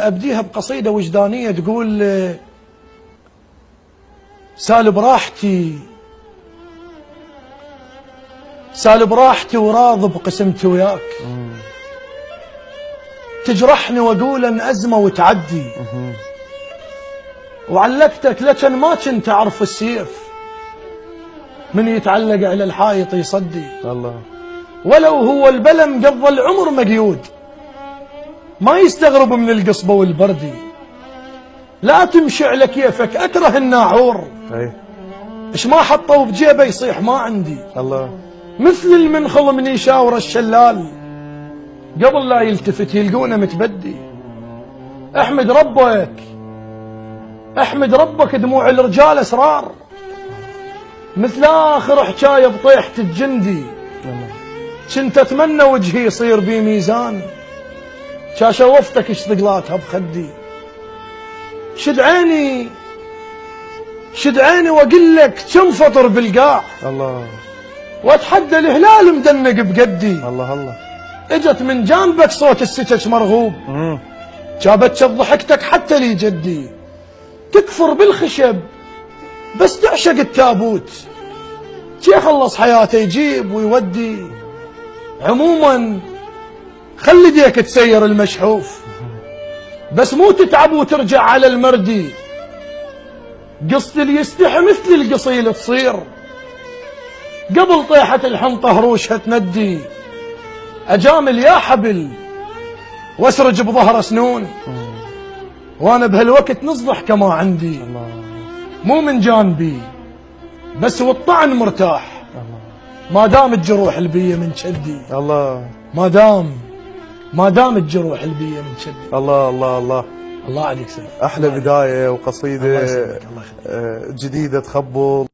أبديها بقصيدة وجدانية تقول: سالب راحتي سالب راحتي وراض بقسمتي وياك، تجرحني واقول ان ازمه وتعدي، وعلقتك لكن ما كنت اعرف السيف من يتعلق على الحائط يصدي. الله. ولو هو البلم قضى العمر مقيود، ما يستغرب من القصبه والبردي. لا تمشي على كيفك، اكره الناعور، ايش ما حطوا بجيبه يصيح ما عندي. الله. مثل المنخل من يشاور الشلال قبل لا يلتفت يلقونه متبدي. احمد ربك احمد ربك، دموع الرجال اسرار، مثل اخر حكايه بطيحه الجندي. كنت اتمنى وجهي يصير بي ميزان، شاشوفتك اشتغلاتها بخدي. شد عيني واقول لك كم فطر بالقاع، الله. واتحدى الهلال مدنق بقدي. الله الله. اجت من جانبك صوت السكك مرغوب، جابتك ضحكتك حتى لي جدي. تكفر بالخشب بس تعشق التابوت، شي خلص حياته يجيب ويودي. عموما خلي يديك تسير المشحوف، بس مو تتعب وترجع على المردي. قصة اللي يستحي مثل القصيل تصير، قبل طيحة الحنطة هروشها تندي. أجامل يا حبل واسرج بظهر سنون، وانا بهالوقت نص كما عندي. مو من جانبي بس والطعن مرتاح، ما دام الجروح البية من شدي. الله. ما دام الجروح البية من شدي. الله الله الله. الله عليك سيف. احلى بداية وقصيدة الله يسلمك. الله يخليك. جديدة تخبل.